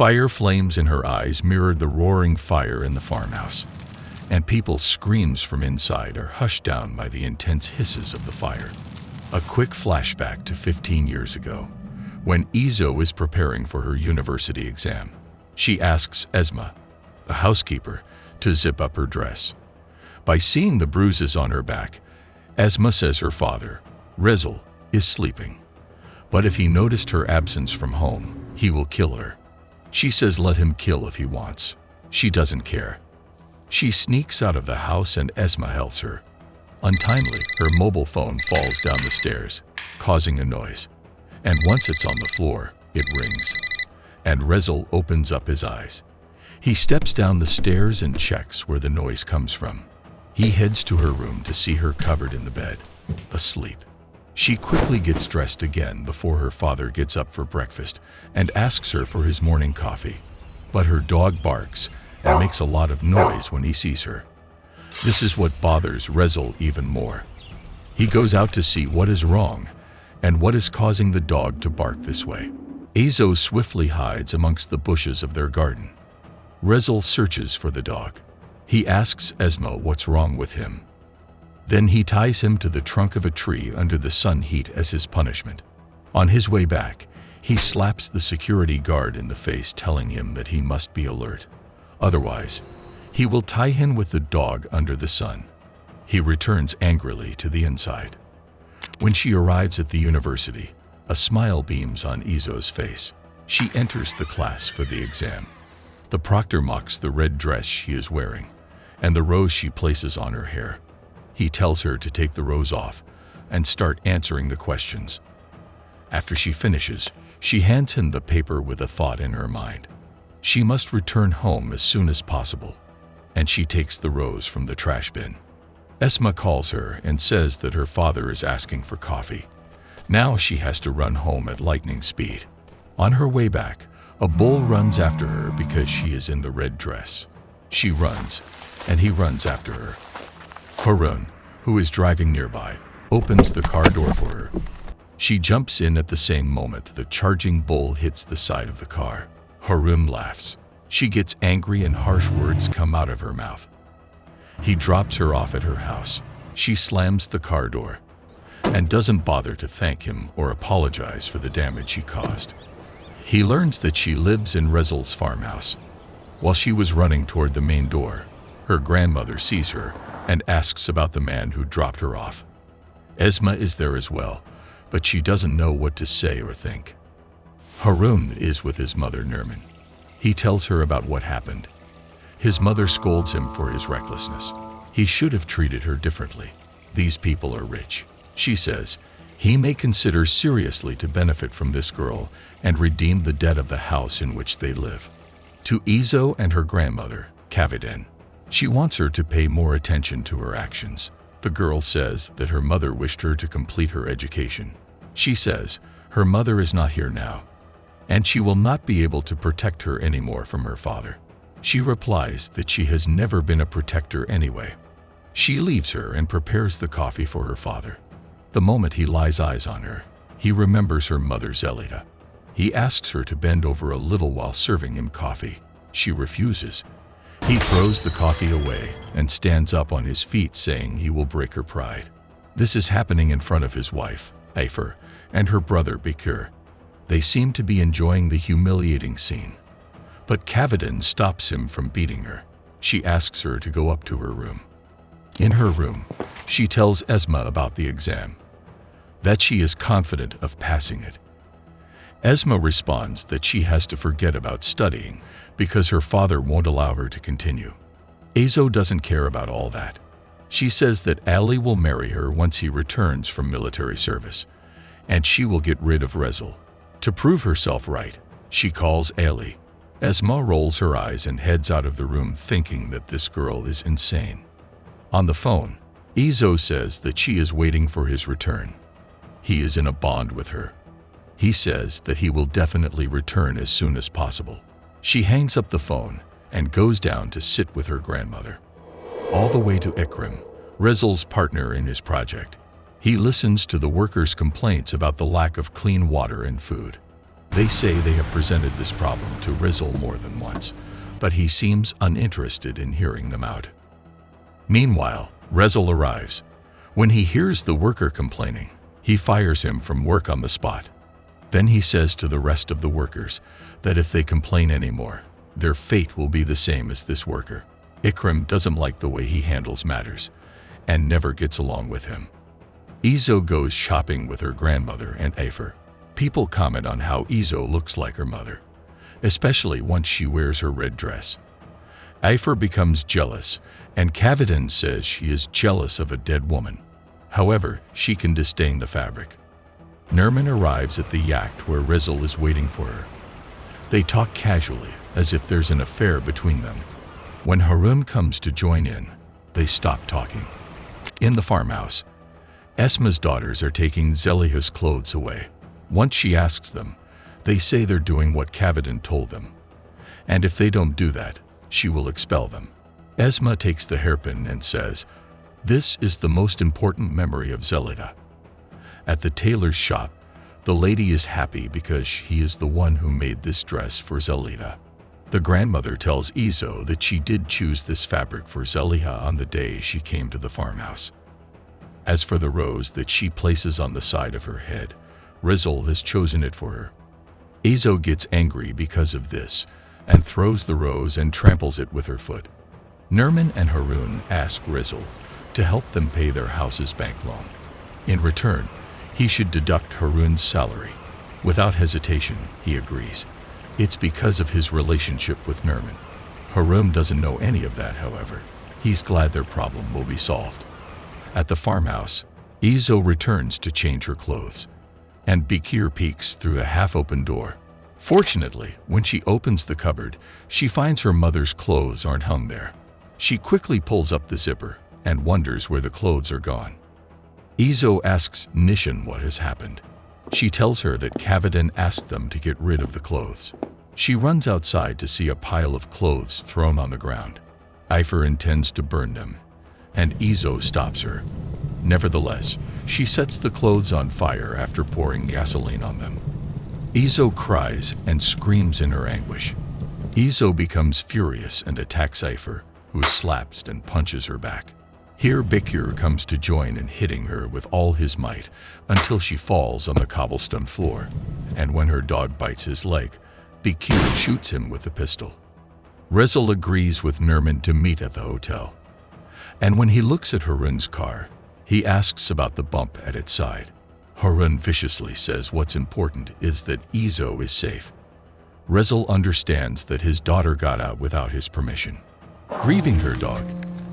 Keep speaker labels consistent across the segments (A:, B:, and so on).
A: Fire flames in her eyes mirrored the roaring fire in the farmhouse, and people's screams from inside are hushed down by the intense hisses of the fire. A quick flashback to 15 years ago, when Izo is preparing for her university exam. She asks Esma, the housekeeper, to zip up her dress. By seeing the bruises on her back, Esma says her father, Rezel, is sleeping. But if he noticed her absence from home, he will kill her. She says let him kill if he wants. She doesn't care. She sneaks out of the house and Esma helps her. Untimely, her mobile phone falls down the stairs, causing a noise. And once it's on the floor, it rings. And Rezel opens up his eyes. He steps down the stairs and checks where the noise comes from. He heads to her room to see her covered in the bed, asleep. She quickly gets dressed again before her father gets up for breakfast and asks her for his morning coffee. But her dog barks and makes a lot of noise when he sees her. This is what bothers Rezel even more. He goes out to see what is wrong and what is causing the dog to bark this way. Izo swiftly hides amongst the bushes of their garden. Rezel searches for the dog. He asks Esma what's wrong with him. Then he ties him to the trunk of a tree under the sun heat as his punishment. On his way back, he slaps the security guard in the face, telling him that he must be alert. Otherwise, he will tie him with the dog under the sun. He returns angrily to the inside. When she arrives at the university, a smile beams on Izo's face. She enters the class for the exam. The proctor mocks the red dress she is wearing and the rose she places on her hair. He tells her to take the rose off and start answering the questions. After she finishes, she hands him the paper with a thought in her mind. She must return home as soon as possible, and she takes the rose from the trash bin. Esma calls her and says that her father is asking for coffee. Now she has to run home at lightning speed. On her way back, a bull runs after her because she is in the red dress. She runs, and he runs after her. Harun, who is driving nearby, opens the car door for her. She jumps in at the same moment the charging bull hits the side of the car. Harun laughs. She gets angry and harsh words come out of her mouth. He drops her off at her house. She slams the car door and doesn't bother to thank him or apologize for the damage he caused. He learns that she lives in Rezel's farmhouse. While she was running toward the main door, her grandmother sees her and asks about the man who dropped her off. Esma is there as well, but she doesn't know what to say or think. Harun is with his mother Nerman. He tells her about what happened. His mother scolds him for his recklessness. He should have treated her differently. These people are rich. She says he may consider seriously to benefit from this girl and redeem the debt of the house in which they live. To Izo and her grandmother, Kaviden, she wants her to pay more attention to her actions. The girl says that her mother wished her to complete her education. She says her mother is not here now, and she will not be able to protect her anymore from her father. She replies that she has never been a protector anyway. She leaves her and prepares the coffee for her father. The moment he lies eyes on her, he remembers her mother Zelida. He asks her to bend over a little while serving him coffee. She refuses. He throws the coffee away and stands up on his feet, saying he will break her pride. This is happening in front of his wife, Afer, and her brother Bekir. They seem to be enjoying the humiliating scene. But Kaviden stops him from beating her. She asks her to go up to her room. In her room, she tells Esma about the exam, that she is confident of passing it. Esma responds that she has to forget about studying because her father won't allow her to continue. Izo doesn't care about all that. She says that Ali will marry her once he returns from military service, and she will get rid of Rezel. To prove herself right, she calls Ali. Esma rolls her eyes and heads out of the room, thinking that this girl is insane. On the phone, Izo says that she is waiting for his return. He is in a bond with her. He says that he will definitely return as soon as possible. She hangs up the phone and goes down to sit with her grandmother. All the way to Ikram, Rezel's partner in his project. He listens to the workers' complaints about the lack of clean water and food. They say they have presented this problem to Rizal more than once, but he seems uninterested in hearing them out. Meanwhile, Rizal arrives. When he hears the worker complaining, he fires him from work on the spot. Then he says to the rest of the workers that if they complain anymore, their fate will be the same as this worker. Ikram doesn't like the way he handles matters and never gets along with him. Izo goes shopping with her grandmother and Afer. People comment on how Izo looks like her mother, especially once she wears her red dress. Afer becomes jealous, and Kavidan says she is jealous of a dead woman. However, she can disdain the fabric. Nerman arrives at the yacht where Rizal is waiting for her. They talk casually, as if there's an affair between them. When Harun comes to join in, they stop talking. In the farmhouse, Esma's daughters are taking Zeliha's clothes away. Once she asks them, they say they're doing what Kavidan told them, and if they don't do that, she will expel them. Esma takes the hairpin and says, "This is the most important memory of Zeliha." At the tailor's shop, the lady is happy because he is the one who made this dress for Zeliha. The grandmother tells Izo that she did choose this fabric for Zeliha on the day she came to the farmhouse. As for the rose that she places on the side of her head, Rizal has chosen it for her. Izo gets angry because of this and throws the rose and tramples it with her foot. Nerman and Harun ask Rizal to help them pay their house's bank loan. In return, he should deduct Harun's salary. Without hesitation, he agrees. It's because of his relationship with Nerman. Harun doesn't know any of that, however. He's glad their problem will be solved. At the farmhouse, Izo returns to change her clothes, and Bekir peeks through the half-open door. Fortunately, when she opens the cupboard, she finds her mother's clothes aren't hung there. She quickly pulls up the zipper and wonders where the clothes are gone. Izo asks Nishan what has happened. She tells her that Kavidan asked them to get rid of the clothes. She runs outside to see a pile of clothes thrown on the ground. Afer intends to burn them, and Izo stops her. Nevertheless, she sets the clothes on fire after pouring gasoline on them. Izo cries and screams in her anguish. Izo becomes furious and attacks Afer, who slaps and punches her back. Here Bekir comes to join in hitting her with all his might until she falls on the cobblestone floor, and when her dog bites his leg, Bekir shoots him with the pistol. Rizal agrees with Nerman to meet at the hotel, and when he looks at Harun's car, he asks about the bump at its side. Harun viciously says what's important is that Izo is safe. Rizal understands that his daughter got out without his permission. Grieving her dog,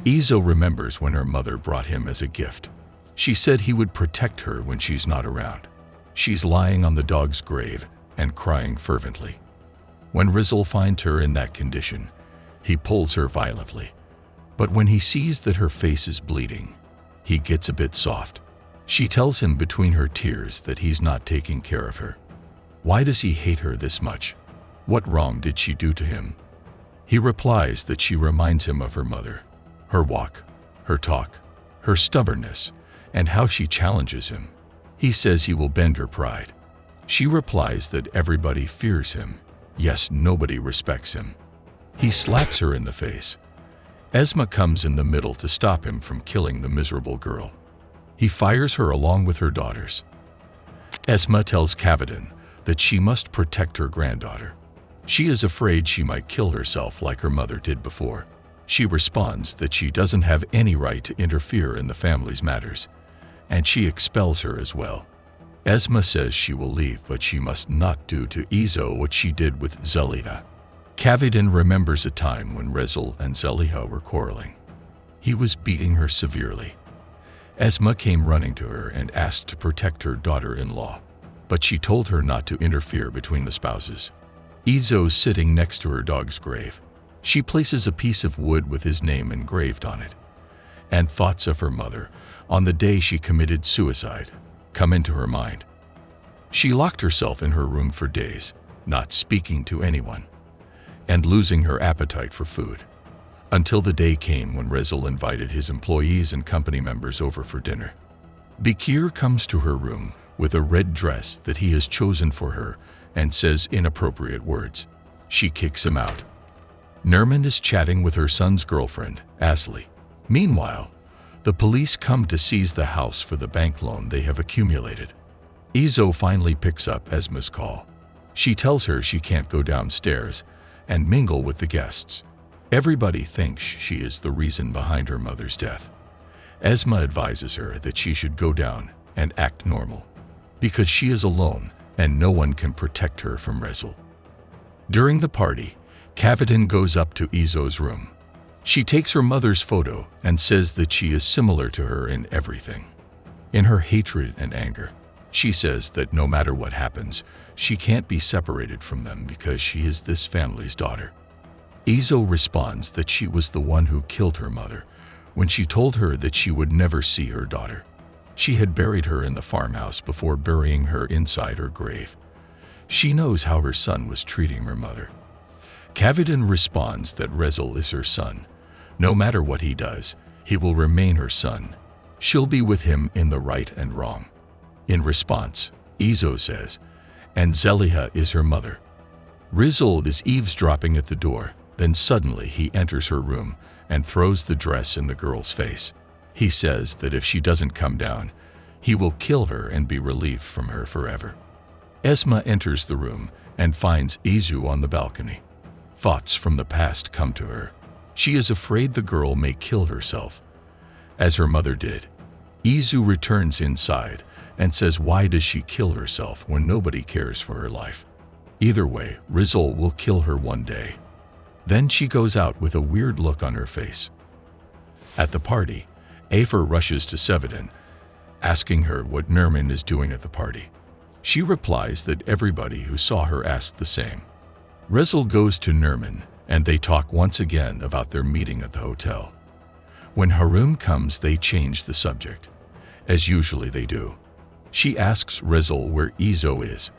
A: Izo remembers when her mother brought him as a gift. She said he would protect her when she's not around. She's lying on the dog's grave and crying fervently. When Rizal finds her in that condition, he pulls her violently. But when he sees that her face is bleeding, he gets a bit soft. She tells him between her tears that he's not taking care of her. Why does he hate her this much? What wrong did she do to him? He replies that she reminds him of her mother, her walk, her talk, her stubbornness, and how she challenges him. He says he will bend her pride. She replies that everybody fears him. Yes, nobody respects him. He slaps her in the face. Esma comes in the middle to stop him from killing the miserable girl. He fires her along with her daughters. Esma tells Kavidan that she must protect her granddaughter. She is afraid she might kill herself like her mother did before. She responds that she doesn't have any right to interfere in the family's matters, and she expels her as well. Esma says she will leave, but she must not do to Izo what she did with Zeliha. Kavidan remembers a time when Rizal and Zeliha were quarreling. He was beating her severely. Esma came running to her and asked to protect her daughter-in-law, but she told her not to interfere between the spouses. Izo's sitting next to her dog's grave. She places a piece of wood with his name engraved on it, and thoughts of her mother on the day she committed suicide come into her mind. She locked herself in her room for days, not speaking to anyone, and losing her appetite for food, until the day came when Rizal invited his employees and company members over for dinner. Bekir comes to her room with a red dress that he has chosen for her and says inappropriate words. She kicks him out. Nerman is chatting with her son's girlfriend, Asli. Meanwhile, the police come to seize the house for the bank loan they have accumulated. Izo finally picks up Esma's call. She tells her she can't go downstairs and mingle with the guests. Everybody thinks she is the reason behind her mother's death. Esma advises her that she should go down and act normal, because she is alone and no one can protect her from Rezel. During the party, Kavidan goes up to Izo's room. She takes her mother's photo and says that she is similar to her in everything. In her hatred and anger, she says that no matter what happens, she can't be separated from them because she is this family's daughter. Izo responds that she was the one who killed her mother when she told her that she would never see her daughter. She had buried her in the farmhouse before burying her inside her grave. She knows how her son was treating her mother. Kavidan responds that Rezel is her son. No matter what he does, he will remain her son. She'll be with him in the right and wrong. In response, Izo says, and Zeliha is her mother. Rezel is eavesdropping at the door. Then suddenly he enters her room and throws the dress in the girl's face. He says that if she doesn't come down, he will kill her and be relieved from her forever. Esma enters the room and finds Izu on the balcony. Thoughts from the past come to her. She is afraid the girl may kill herself, as her mother did. Izu returns inside and says, why does she kill herself when nobody cares for her life? Either way, Rizal will kill her one day. Then she goes out with a weird look on her face. At the party, Afer rushes to Sevedin, asking her what Nerman is doing at the party. She replies that everybody who saw her asked the same. Rizal goes to Nerman, and they talk once again about their meeting at the hotel. When Harun comes, they change the subject, as usually they do. She asks Rizal where Izo is.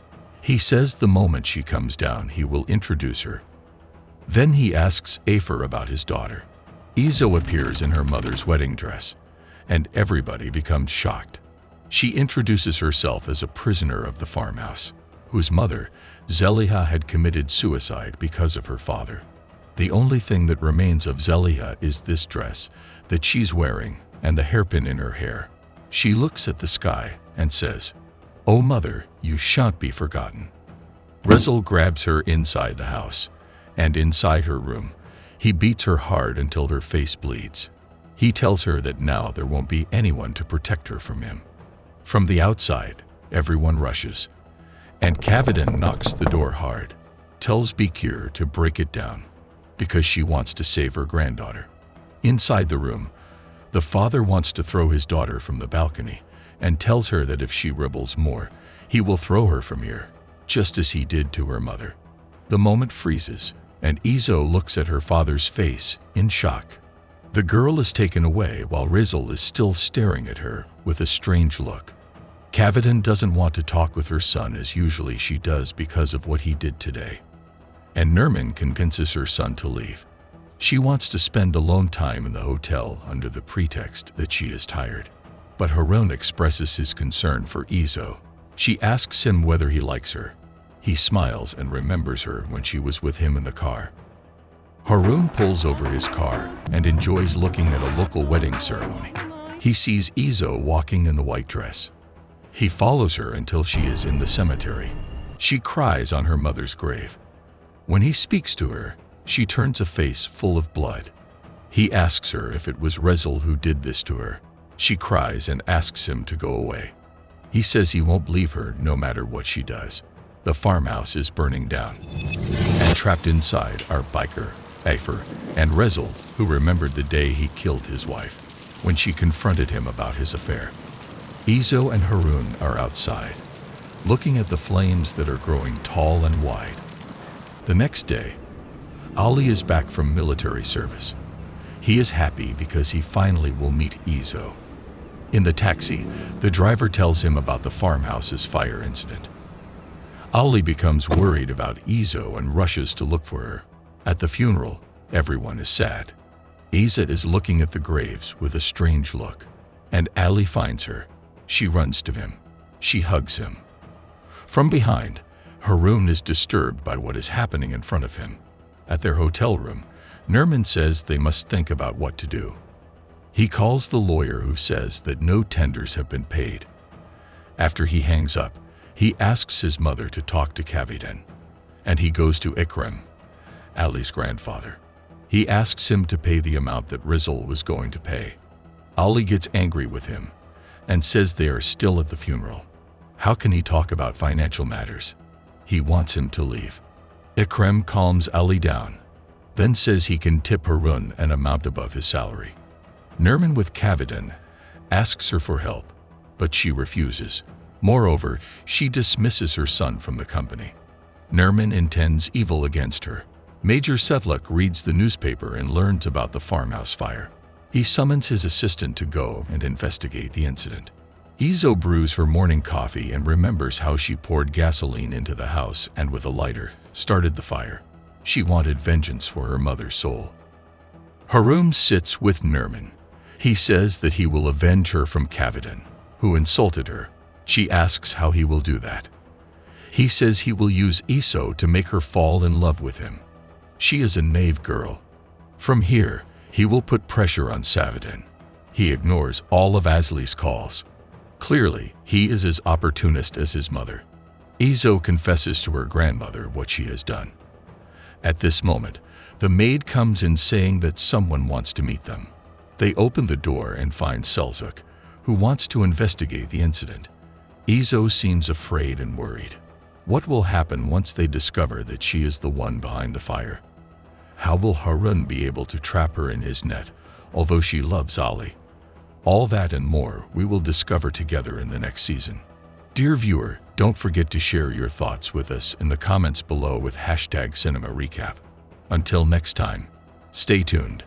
A: He says the moment she comes down, he will introduce her. Then he asks Afer about his daughter. Izo appears in her mother's wedding dress, and everybody becomes shocked. She introduces herself as a prisoner of the farmhouse, whose mother, Zeliha, had committed suicide because of her father. The only thing that remains of Zeliha is this dress that she's wearing and the hairpin in her hair. She looks at the sky and says, "Oh mother, you shan't be forgotten." Rizal grabs her inside the house, and inside her room, he beats her hard until her face bleeds. He tells her that now there won't be anyone to protect her from him. From the outside, everyone rushes, and Kavidan knocks the door hard, tells Bekir to break it down, because she wants to save her granddaughter. Inside the room, the father wants to throw his daughter from the balcony and tells her that if she rebels more, he will throw her from here, just as he did to her mother. The moment freezes, and Izo looks at her father's face in shock. The girl is taken away while Rizal is still staring at her with a strange look. Kavidan doesn't want to talk with her son as usually she does because of what he did today. And Nerman convinces her son to leave. She wants to spend alone time in the hotel under the pretext that she is tired. But Harun expresses his concern for Izo. She asks him whether he likes her. He smiles and remembers her when she was with him in the car. Harun pulls over his car and enjoys looking at a local wedding ceremony. He sees Izo walking in the white dress. He follows her until she is in the cemetery. She cries on her mother's grave. When he speaks to her, she turns a face full of blood. He asks her if it was Rezel who did this to her. She cries and asks him to go away. He says he won't leave her no matter what she does. The farmhouse is burning down, and trapped inside are Biker, Afer, and Rezel, who remembered the day he killed his wife, when she confronted him about his affair. Izo and Harun are outside, looking at the flames that are growing tall and wide. The next day, Ali is back from military service. He is happy because he finally will meet Izo. In the taxi, the driver tells him about the farmhouse's fire incident. Ali becomes worried about Izo and rushes to look for her. At the funeral, everyone is sad. Izzat is looking at the graves with a strange look, and Ali finds her. She runs to him. She hugs him. From behind, Harun is disturbed by what is happening in front of him. At their hotel room, Nerman says they must think about what to do. He calls the lawyer who says that no tenders have been paid. After he hangs up, he asks his mother to talk to Kaviden, and he goes to Ikram, Ali's grandfather. He asks him to pay the amount that Rizal was going to pay. Ali gets angry with him and says they are still at the funeral. How can he talk about financial matters? He wants him to leave. Ikram calms Ali down, then says he can tip Harun an amount above his salary. Nerman with Kaviden asks her for help, but she refuses. Moreover, she dismisses her son from the company. Nerman intends evil against her. Major Sedlak reads the newspaper and learns about the farmhouse fire. He summons his assistant to go and investigate the incident. Izo brews her morning coffee and remembers how she poured gasoline into the house and with a lighter started the fire. She wanted vengeance for her mother's soul. Harun sits with Nerman. He says that he will avenge her from Kaviden, who insulted her. She asks how he will do that. He says he will use Iso to make her fall in love with him. She is a knave girl. From here, he will put pressure on Savadin. He ignores all of Asli's calls. Clearly, he is as opportunist as his mother. Izo confesses to her grandmother what she has done. At this moment, the maid comes in saying that someone wants to meet them. They open the door and find Selzuk, who wants to investigate the incident. Izo seems afraid and worried. What will happen once they discover that she is the one behind the fire? How will Harun be able to trap her in his net, although she loves Ali? All that and more we will discover together in the next season. Dear viewer, don't forget to share your thoughts with us in the comments below with #CinemaRecap. Until next time, stay tuned.